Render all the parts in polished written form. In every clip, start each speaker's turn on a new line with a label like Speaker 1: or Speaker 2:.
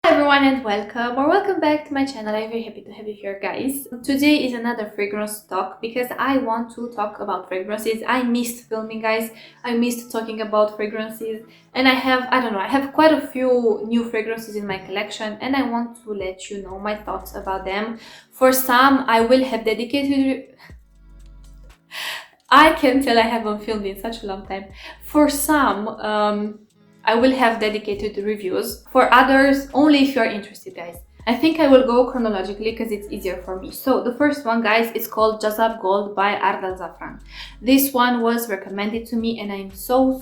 Speaker 1: Hi everyone and welcome back to my channel. I'm very happy to have you here, guys. Today is another fragrance talk because I want to talk about fragrances. I missed filming, guys. I missed talking about fragrances, and I have quite a few new fragrances in my collection, and I want to let you know my thoughts about them. For some I will have dedicated I can tell I haven't filmed in such a long time. For some I will have dedicated reviews. For others, only if you are interested, guys. I think I will go chronologically because it's easier for me. So the first one, guys, is called Jazzab Gold by Ard al Zaafaran. This one was recommended to me, and I'm so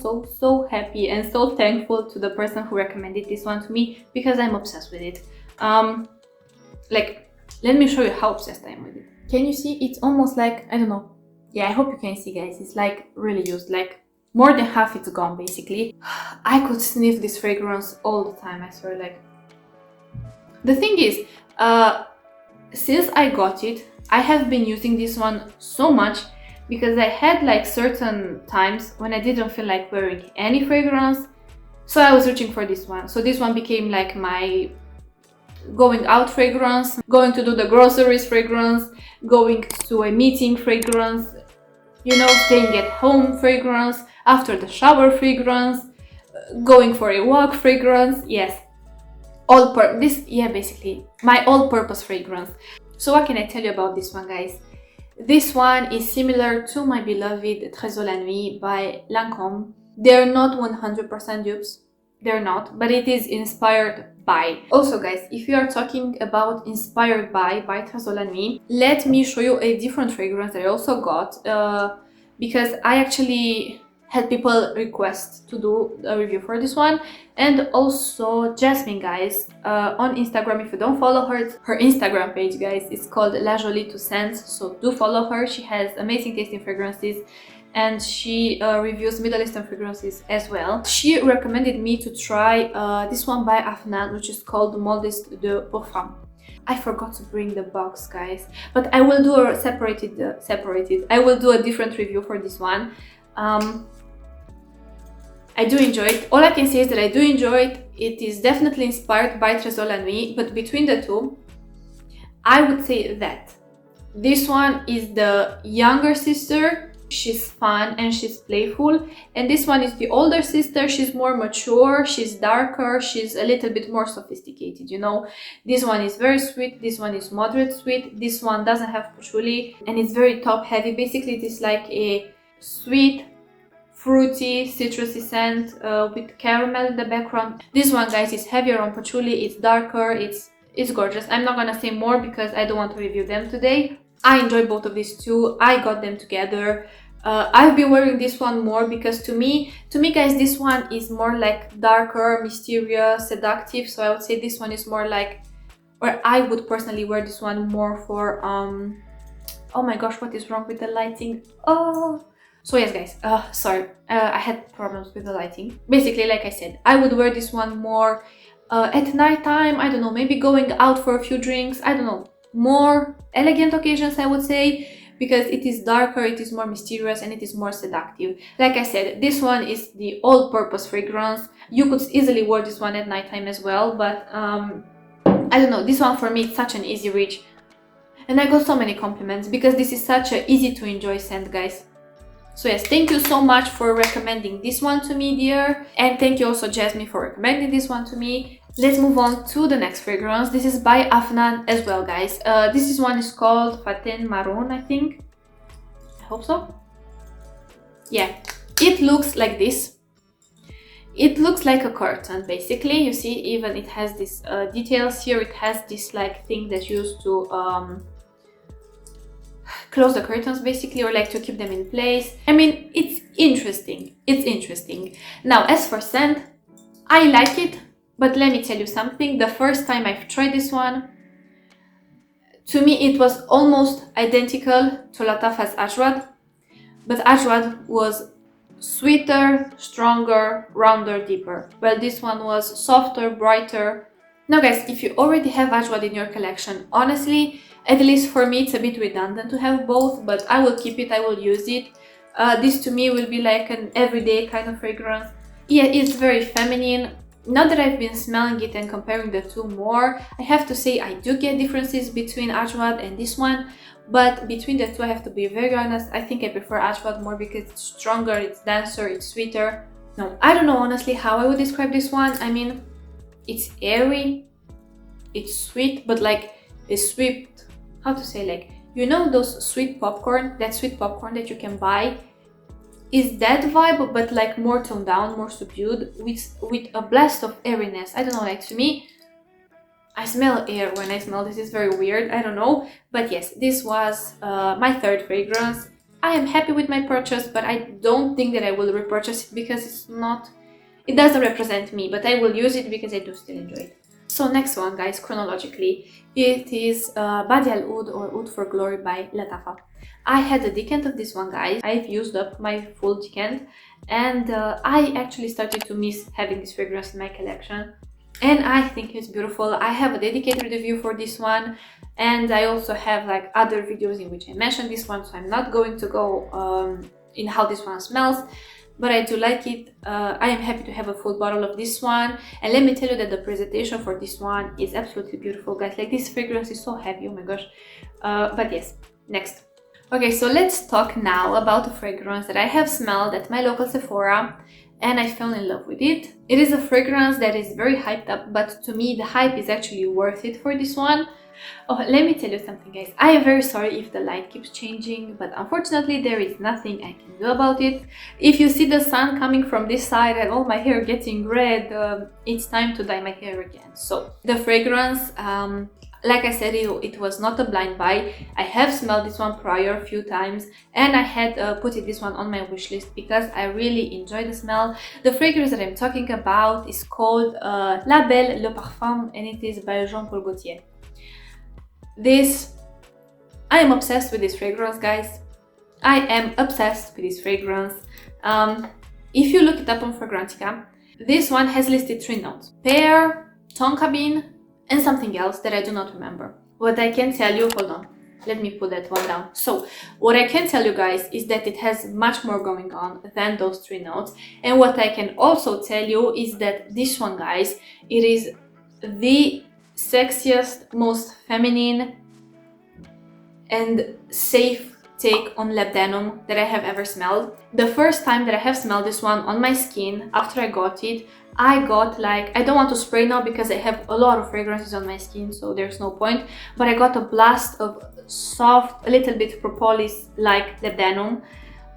Speaker 1: happy and so thankful to the person who recommended this one to me because I'm obsessed with it. Let me show you how obsessed I am with it. Can you see? It's almost like, I don't know. Yeah, I hope you can see, guys. It's like really used, like more than half it's gone, basically. I could sniff this fragrance all the time, I swear. Like, the thing is, since I got it, I have been using this one so much because I had like certain times when I didn't feel like wearing any fragrance, so I was reaching for this one. So this one became like my going out fragrance, going to do the groceries fragrance, going to a meeting fragrance, you know, staying at home fragrance, after the shower fragrance, going for a walk fragrance. Yes, basically my all-purpose fragrance. So what can I tell you about this one, guys? This one is similar to my beloved Très la Nuit by Lancôme. They're not 100% dupes, they're not, but it is inspired by. Also, guys, if you are talking about inspired by Très la Nuit, let me show you a different fragrance that I also got because I actually had people request to do a review for this one. And also Jasmine, guys, on Instagram, if you don't follow her Instagram page, guys, it's called La Jolie to Scents, so do follow her. She has amazing tasting fragrances and she reviews Middle Eastern fragrances as well. She recommended me to try this one by Afnan, which is called Modeste de Parfum. I forgot to bring the box, guys, but I will do a I will do a different review for this one. I do enjoy it. All I can say is that I do enjoy it. It is definitely inspired by Très la Nuit, but between the two, I would say that this one is the younger sister. She's fun and she's playful, and this one is the older sister. She's more mature, she's darker, she's a little bit more sophisticated, you know. This one is very sweet, this one is moderate sweet, this one doesn't have patchouli, and it's very top heavy. Basically, it is like a sweet, fruity, citrusy scent with caramel in the background. This one, guys, is heavier on patchouli, it's darker, it's gorgeous. I'm not gonna say more because I don't want to review them today. I enjoyed both of these two. I got them together. I've been wearing this one more because to me, guys, this one is more like darker, mysterious, seductive. So I would say this one is more like, or I would personally wear this one more for oh my gosh, what is wrong with the lighting? Oh, so yes, guys, sorry, I had problems with the lighting. Basically, like I said, I would wear this one more at night time. I don't know, maybe going out for a few drinks, I don't know, more elegant occasions, I would say, because it is darker, it is more mysterious, and it is more seductive. Like I said, this one is the all-purpose fragrance. You could easily wear this one at nighttime as well, but I don't know, this one for me, it's such an easy reach. And I got so many compliments because this is such an easy to enjoy scent, guys. So yes, thank you so much for recommending this one to me, dear. And thank you also, Jasmine, for recommending this one to me. Let's move on to the next fragrance. This is by Afnan as well, guys. This one is called Fateen Maroon, I think. I hope so. Yeah, it looks like this. It looks like a curtain, basically. You see, even it has this details here. It has this like thing that's used to close the curtains, basically, or like to keep them in place. I mean, it's interesting. It's interesting. Now, as for scent, I like it. But let me tell you something, the first time I've tried this one, to me it was almost identical to Lattafa's Ajwad, but Ajwad was sweeter, stronger, rounder, deeper. Well, this one was softer, brighter. Now, guys, if you already have Ajwad in your collection, honestly, at least for me, it's a bit redundant to have both, but I will keep it, I will use it. This to me will be like an everyday kind of fragrance. Yeah, it's very feminine. now that I've been smelling it and comparing the two more, I have to say I do get differences between Ajwad and this one, but between the two I have to be very honest, I think I prefer Ajwad more because it's stronger, it's denser, it's sweeter. No, I don't know honestly how I would describe this one. I mean, it's airy, it's sweet, but like a sweet, how to say, like, you know those sweet popcorn, that sweet popcorn that you can buy? Is that vibe, but like more toned down, more subdued, with a blast of airiness. I don't know, like to me, I smell air when I smell this. Is very weird, I don't know. But yes, this was my third fragrance. I am happy with my purchase, but I don't think that I will repurchase it because it doesn't represent me, but I will use it because I do still enjoy it. So next one, guys, chronologically, it is Bade'e al Oud or Oud for Glory by Lattafa. I had a decant of this one, guys. I've used up my full decant, and I actually started to miss having this fragrance in my collection. And I think it's beautiful. I have a dedicated review for this one, and I also have like other videos in which I mention this one, so I'm not going to go in how this one smells. But I do like it. I am happy to have a full bottle of this one, and let me tell you that the presentation for this one is absolutely beautiful, guys. Like, this fragrance is so heavy, oh my gosh. But yes, next. Okay, so let's talk now about a fragrance that I have smelled at my local Sephora, and I fell in love with it. It is a fragrance that is very hyped up, but to me the hype is actually worth it for this one. Oh, let me tell you something, guys. I am very sorry if the light keeps changing, but unfortunately there is nothing I can do about it. If you see the sun coming from this side and all my hair getting red, it's time to dye my hair again. So the fragrance, like I said, it was not a blind buy. I have smelled this one prior a few times, and I had put this one on my wish list because I really enjoy the smell. The fragrance that I'm talking about is called Belle Le Parfum, and it is by Jean-Paul Gaultier. I am obsessed with this fragrance, guys. I am obsessed with this fragrance. If you look it up on Fragrantica, this one has listed 3 notes: pear, tonka bean, and something else that I do not remember. What I can tell you, hold on, let me put that one down. So what I can tell you, guys, is that it has much more going on than those 3 notes. And what I can also tell you is that this one, guys, it is the sexiest, most feminine and safe take on lab denim that I have ever smelled. The first time that I have smelled this one on my skin after I got it, I got like, I don't want to spray now because I have a lot of fragrances on my skin, so there's no point, but I got a blast of soft, a little bit propolis like lab denim.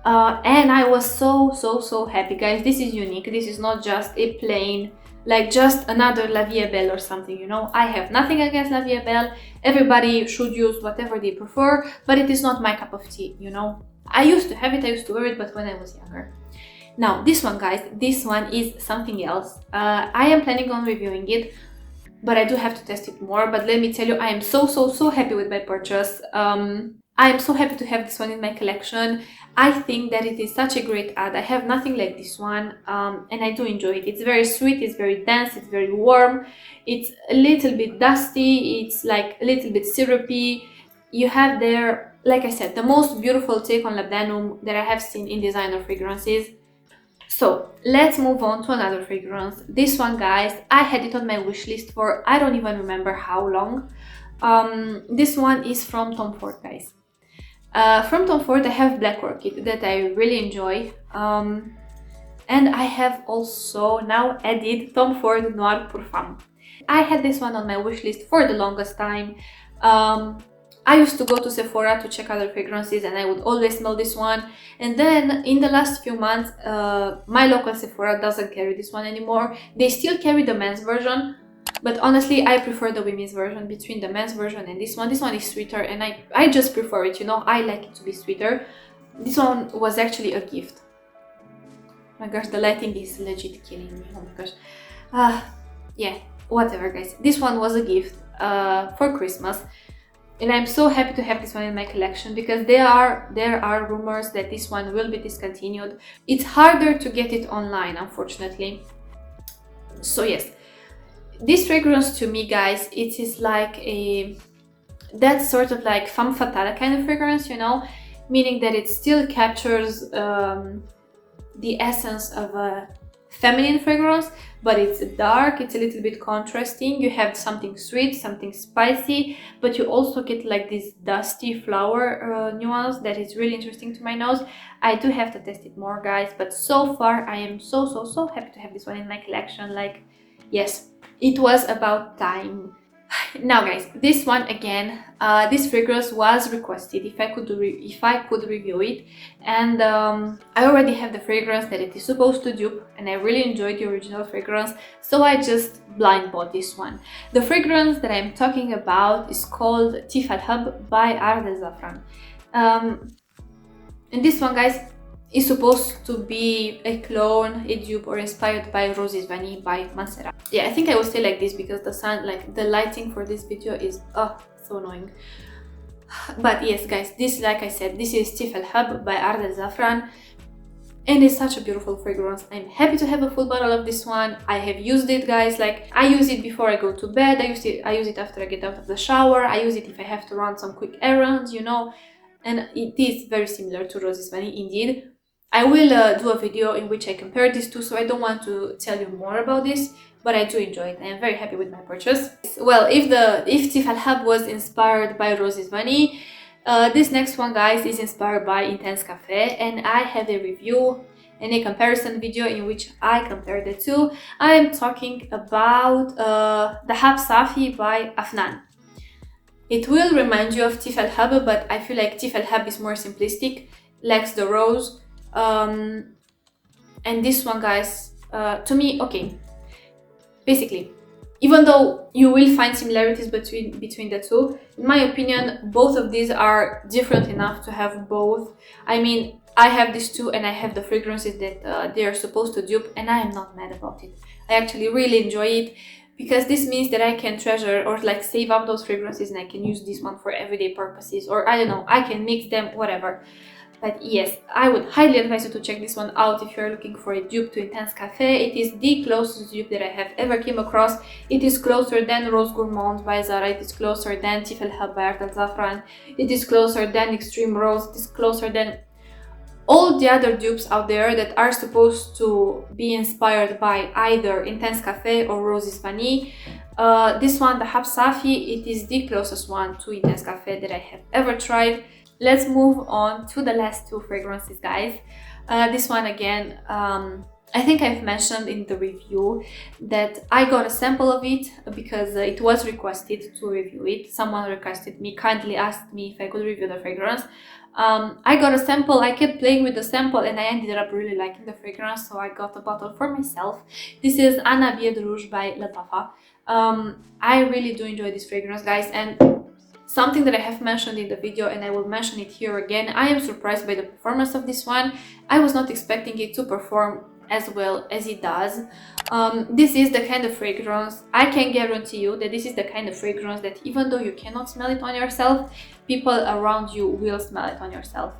Speaker 1: And I was so happy, guys. This is unique. This is not just a plain, like just another La Vie Belle or something, you know. I have nothing against La Vie Belle. Everybody should use whatever they prefer, but it is not my cup of tea, you know. I used to have it, I used to wear it, but when I was younger. Now, this one, guys, this one is something else. I am planning on reviewing it, but I do have to test it more. But let me tell you, I am so happy with my purchase. I am so happy to have this one in my collection. I think that it is such a great ad. I have nothing like this one, and I do enjoy it. It's very sweet, it's very dense, it's very warm, it's a little bit dusty, it's like a little bit syrupy. You have there, like I said, the most beautiful take on lab denim that I have seen in designer fragrances. So let's move on to another fragrance. This one, guys, I had it on my wish list for I don't even remember how long. This one is from Tom Ford, guys. From Tom Ford, I have Black Orchid that I really enjoy, and I have also now added Tom Ford Noir pour Femme. I had this one on my wish list for the longest time. I used to go to Sephora to check other fragrances, and I would always smell this one. And then in the last few months, my local Sephora doesn't carry this one anymore. They still carry the men's version, but honestly, I prefer the women's version between the men's version and this one. This one is sweeter, and I just prefer it, you know. I like it to be sweeter. This one was actually a gift. Oh my gosh, the lighting is legit killing me. Oh my gosh. Yeah, whatever, guys. This one was a gift for Christmas. And I'm so happy to have this one in my collection because there are rumors that this one will be discontinued. It's harder to get it online, unfortunately. So yes, this fragrance to me, guys, it is like that sort of like femme fatale kind of fragrance, you know, meaning that it still captures the essence of a feminine fragrance, but it's dark, it's a little bit contrasting. You have something sweet, something spicy, but you also get like this dusty flower nuance that is really interesting to my nose. I do have to test it more, guys, but so far I am so happy to have this one in my collection. Like, yes, it was about time. Now guys, this one again, this fragrance was requested if I could review it, and I already have the fragrance that it is supposed to dupe, and I really enjoyed the original fragrance, so I just blind bought this one. The fragrance that I'm talking about is called Teef al Hub by Ard al Zaafaran, and this one, guys, is supposed to be a clone, a dupe, or inspired by Roses Vanille by Mancera. Yeah, I think I will stay like this because the sun, like the lighting for this video is so annoying. But yes, guys, this, like I said, this is Teef al Hub by Ard al Zaafaran, and it's such a beautiful fragrance. I'm happy to have a full bottle of this one. I have used it, guys. Like, I use it before I go to bed. I use it after I get out of the shower. I use it if I have to run some quick errands, you know. And it is very similar to Roses Vanille, indeed. I will do a video in which I compare these two, so I don't want to tell you more about this, but I do enjoy it. I am very happy with my purchase. Well, if Teef al Hub was inspired by Roses Vanille, this next one, guys, is inspired by Intense Cafe, and I have a review and a comparison video in which I compare the two. I am talking about Dahaab Saafi by Afnan. It will remind you of Teef al Hub, but I feel like Teef al Hub is more simplistic, lacks the rose. And this one, guys, to me, okay, basically, even though you will find similarities between the two, in my opinion, both of these are different enough to have both. I mean, I have these two and I have the fragrances that they are supposed to dupe, and I am not mad about it. I actually really enjoy it, because this means that I can treasure or like save up those fragrances, and I can use this one for everyday purposes, or I don't know, I can mix them, whatever. But yes, I would highly advise you to check this one out if you're looking for a dupe to Intense Cafe. It is the closest dupe that I have ever came across. It is closer than Rose Gourmand by Zara. It is closer than Teef al Hub by Ard al Zaafaran. It is closer than Extreme Rose. It is closer than all the other dupes out there that are supposed to be inspired by either Intense Cafe or Roses Vanille. This one, the Dahaab Saafi, it is the closest one to Intense Cafe that I have ever tried. Let's move on to the last two fragrances, guys. This one again, I think I've mentioned in the review that I got a sample of it because it was requested to review it. Someone requested me, kindly asked me if I could review the fragrance. I got a sample, I kept playing with the sample, and I ended up really liking the fragrance, so I got a bottle for myself. This is Abiyedh Rouge by Lattafa. I really do enjoy this fragrance, guys, and something that I have mentioned in the video, and I will mention it here again, I am surprised by the performance of this one. I was not expecting it to perform as well as it does. This is the kind of fragrance, I can guarantee you that this is the kind of fragrance that even though you cannot smell it on yourself, people around you will smell it on yourself.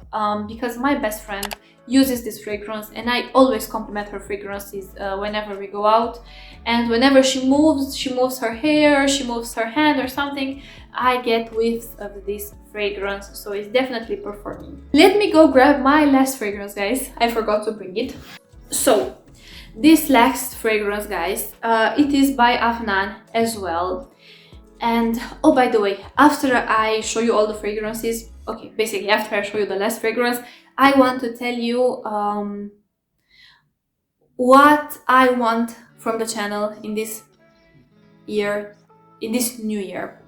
Speaker 1: Because my best friend uses this fragrance, and I always compliment her fragrances whenever we go out, and whenever she moves her hair, she moves her hand or something, I get whiffs of this fragrance, so it's definitely performing. Let me go grab my last fragrance, guys. I forgot to bring it. So this last fragrance, guys, it is by Afnan as well. And oh, by the way, after I show you all the fragrances, okay, basically after I show you the last fragrance, I want to tell you what I want from the channel in this year, in this new year.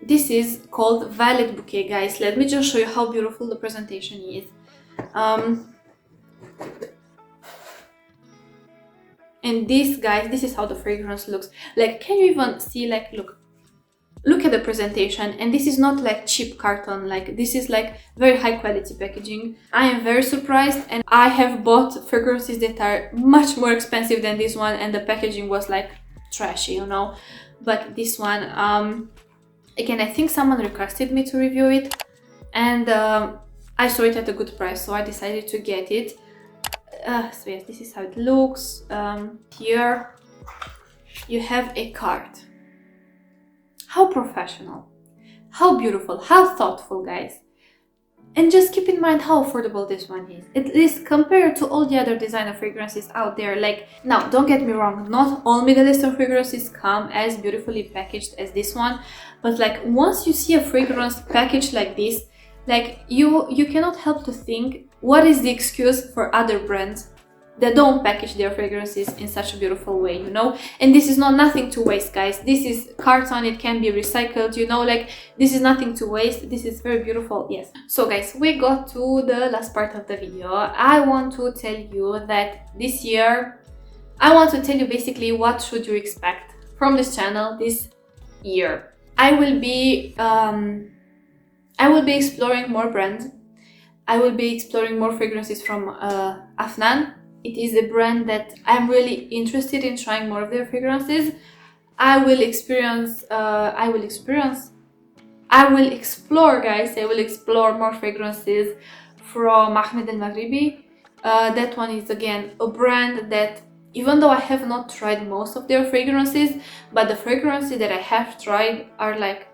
Speaker 1: This is called Violet Bouquet, guys. Let me just show you how beautiful the presentation is. And this, guys, this is how the fragrance looks. Like, can you even see, like, look at the presentation, and this is not like cheap carton, like this is like very high quality packaging. I am very surprised, and I have bought fragrances that are much more expensive than this one, and the packaging was like trashy, you know. But this one, again, I think someone requested me to review it, and I saw it at a good price, so I decided to get it. So yes, this is how it looks. Here you have a card. How professional, how beautiful, how thoughtful, guys. And just keep in mind how affordable this one is, at least compared to all the other designer fragrances out there. Like, now, don't get me wrong, not all Middle Eastern fragrances come as beautifully packaged as this one, but like once you see a fragrance packaged like this, like you cannot help to think, what is the excuse for other brands that don't package their fragrances in such a beautiful way, you know? And this is not nothing to waste, guys. This is carton, it can be recycled, you know, like this is nothing to waste. This is very beautiful, yes. So guys, we got to the last part of the video. I want to tell you that this year, I want to tell you basically what should you expect from this channel this year. I will be exploring more brands. I will be exploring more fragrances from Afnan. It is a brand that I'm really interested in trying more of their fragrances. I will explore, guys. I will explore more fragrances from Ahmed El Maghribi. That one is again a brand that, even though I have not tried most of their fragrances, but the fragrances that I have tried are like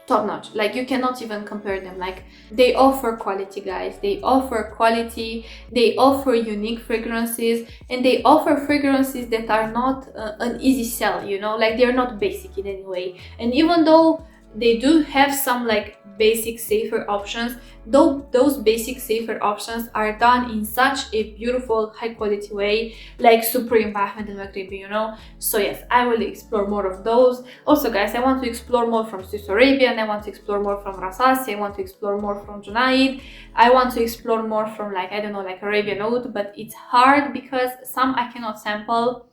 Speaker 1: top notch. Like, you cannot even compare them. Like, they offer quality, guys. They offer quality, they offer unique fragrances, and they offer fragrances that are not an easy sell, you know, like they're not basic in any way. And even though they do have some like basic safer options, though those basic safer options are done in such a beautiful high quality way, like Supreme by Ahmed El Maghribi, you know. So yes, I will explore more of those. Also guys, I want to explore more from Swiss Arabian, I want to explore more from Rasasi, I want to explore more from Junaid, I want to explore more from like, I don't know, like Arabian Oud, but it's hard because some I cannot sample.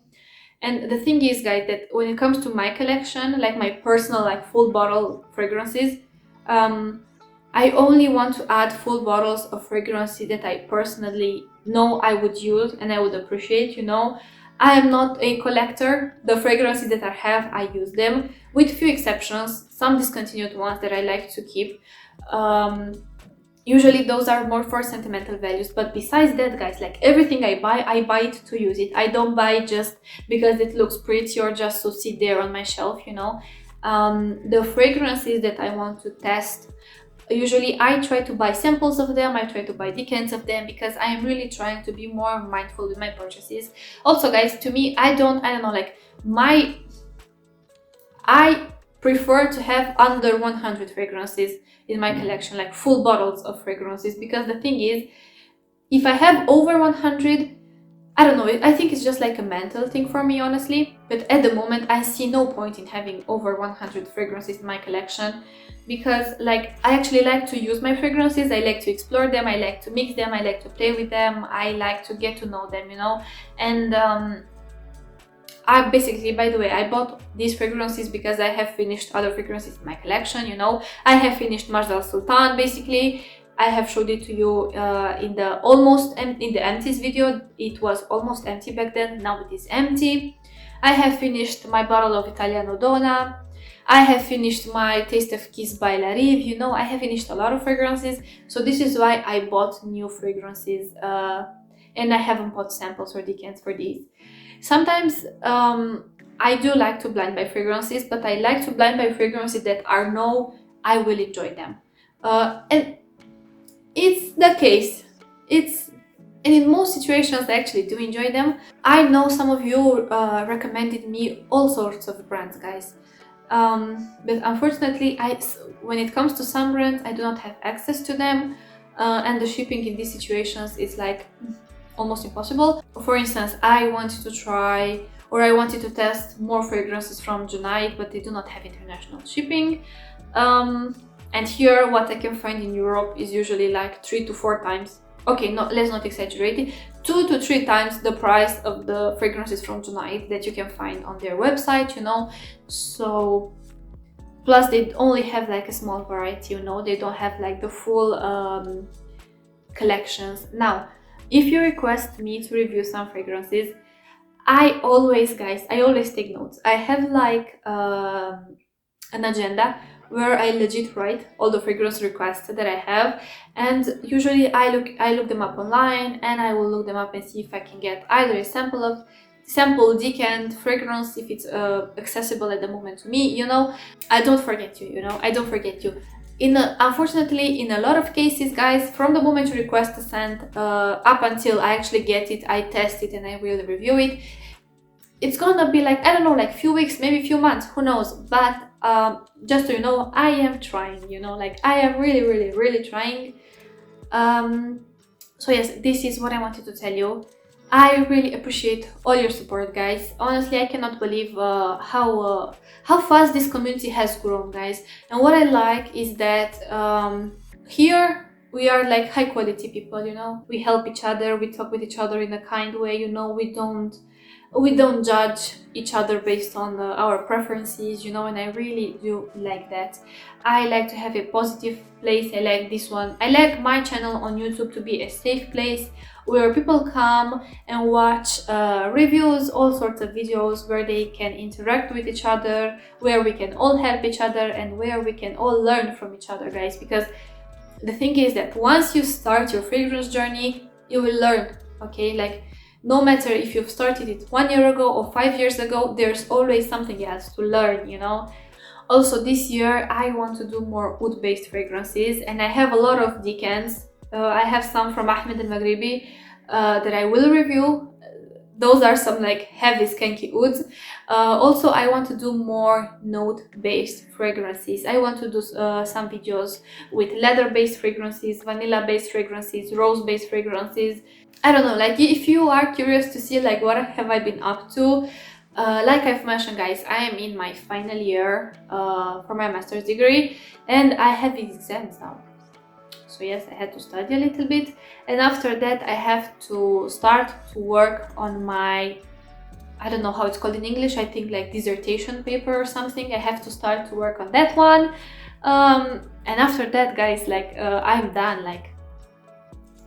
Speaker 1: And the thing is, guys, that when it comes to my collection, like my personal like full bottle fragrances, I only want to add full bottles of fragrances that I personally know I would use and I would appreciate, you know. I am not a collector. The fragrances that I have, I use them, with few exceptions, some discontinued ones that I like to keep. Usually those are more for sentimental values, but besides that, guys, like everything I buy it to use it. I don't buy it just because it looks pretty or just to sit there on my shelf, you know. The fragrances that I want to test, usually I try to buy samples of them, I try to buy decants of them, because I am really trying to be more mindful with my purchases. Also guys, to me, I don't know, like I prefer to have under 100 fragrances in my collection, like full bottles of fragrances, because the thing is, if I have over 100, I don't know, I think it's just like a mental thing for me, honestly. But at the moment, I see no point in having over 100 fragrances in my collection, because like I actually like to use my fragrances, I like to explore them, I like to mix them, I like to play with them, I like to get to know them, you know. And I basically, by the way, I bought these fragrances because I have finished other fragrances in my collection, you know. I have finished Marza Al Sultan, basically. I have showed it to you in the empties video. It was almost empty back then, now it is empty. I have finished my bottle of Italiano Donna. I have finished my Taste of Kiss by La Rive, you know. I have finished a lot of fragrances, so this is why I bought new fragrances, and I haven't bought samples or decants for these. Sometimes I do like to blind buy fragrances, but I like to blind buy fragrances that I know I will enjoy them. And it's the case. And in most situations I actually do enjoy them. I know some of you recommended me all sorts of brands, guys. But unfortunately, when it comes to some brands, I do not have access to them, and the shipping in these situations is like almost impossible. For instance, I wanted to try, or I wanted to test more fragrances from Junaid, but they do not have international shipping. And here, what I can find in Europe is usually like 3 to 4 times, okay, no, let's not exaggerate it, 2 to 3 times the price of the fragrances from Junaid that you can find on their website, you know. So, plus they only have like a small variety, you know, they don't have like the full collections. Now, if you request me to review some fragrances, I always take notes. I have like an agenda where I legit write all the fragrance requests that I have, and usually I look them up online, and I will look them up and see if I can get either a sample decant fragrance, if it's accessible at the moment to me, you know. I don't forget you, you know, I don't forget you. Unfortunately, in a lot of cases, guys, from the moment you request a scent up until I actually get it, I test it and I will review it, it's gonna be like, I don't know, like few weeks, maybe few months, who knows. But just so you know, I am trying, you know, like I am really trying. So yes, this is what I wanted to tell you. I really appreciate all your support, guys. Honestly, I cannot believe how fast this community has grown, guys. And what I like is that here we are like high quality people, you know. We help each other, we talk with each other in a kind way, you know. We don't judge each other based on our preferences, you know, and I really do like that. I like to have a positive place. I like this one. I like my channel on YouTube to be a safe place where people come and watch reviews, all sorts of videos where they can interact with each other, where we can all help each other, and where we can all learn from each other, guys. Because the thing is that once you start your fragrance journey, you will learn, okay? Like, no matter if you've started it 1 year ago or 5 years ago, there's always something else to learn, you know. Also, this year I want to do more oud-based fragrances, and I have a lot of decants. I have some from Ahmed al Maghribi that I will review. Those are some like heavy skanky ouds. Also, I want to do more note-based fragrances. I want to do some videos with leather-based fragrances, vanilla-based fragrances, rose-based fragrances. I don't know, like if you are curious to see like what have I been up to, like I've mentioned, guys, I am in my final year for my master's degree, and I have exams now. So yes, I had to study a little bit, and after that I have to start to work on my, I don't know how it's called in English, I think like dissertation paper or something. I have to start to work on that one, and after that, guys, like I'm done. Like,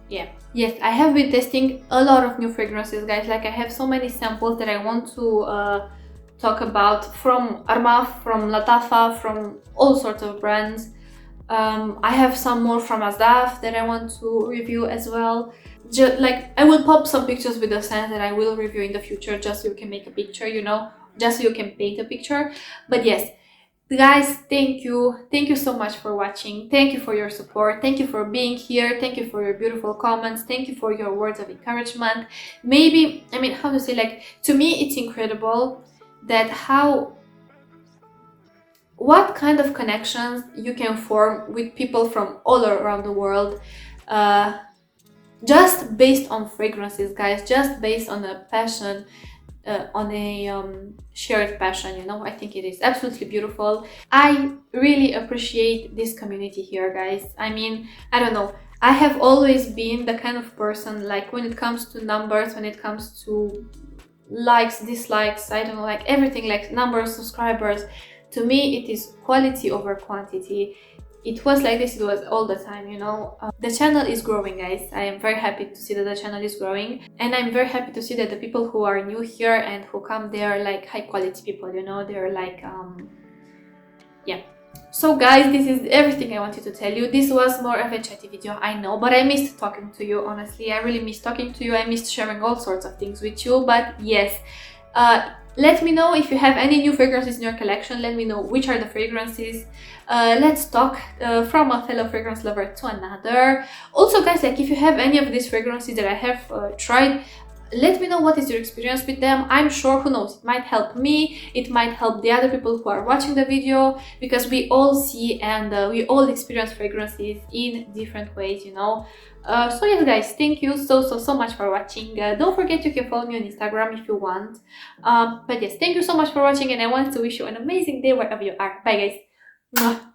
Speaker 1: yeah. Yes, I have been testing a lot of new fragrances, guys. Like I have so many samples that I want to talk about, from Armaf, from Lattafa, from all sorts of brands. I have some more from Jazzab that I want to review as well. Like I will pop some pictures with the scent that I will review in the future, just so you can make a picture, you know, just so you can paint a picture. But yes, guys, thank you so much for watching. Thank you for your support. Thank you for being here. Thank you for your beautiful comments. Thank you for your words of encouragement. Maybe, I mean, how to say, like, to me it's incredible that what kind of connections you can form with people from all around the world, just based on fragrances, guys, just based on a passion, on a shared passion, you know. I think it is absolutely beautiful. I really appreciate this community here, guys. I mean, I don't know, I have always been the kind of person, like when it comes to numbers, when it comes to likes, dislikes, I don't know, like everything, like numbers, subscribers, to me it is quality over quantity. It was like this, it was all the time, you know. The channel is growing, guys. I am very happy to see that the channel is growing, and I'm very happy to see that the people who are new here and who come, they are like high quality people, you know. They're like yeah. So guys, this is everything I wanted to tell you. This was more of a chatty video, I know, but I missed talking to you, honestly. I really missed talking to you. I missed sharing all sorts of things with you. But yes, let me know if you have any new fragrances in your collection. Let me know which are the fragrances. Let's talk from a fellow fragrance lover to another. Also, guys, like if you have any of these fragrances that I have tried, let me know what is your experience with them. I'm sure, who knows, it might help me, it might help the other people who are watching the video, because we all see and we all experience fragrances in different ways, you know. So yes, guys, thank you so much for watching. Don't forget you can follow me on Instagram if you want. But yes, thank you so much for watching, and I want to wish you an amazing day wherever you are. Bye, guys. Mwah.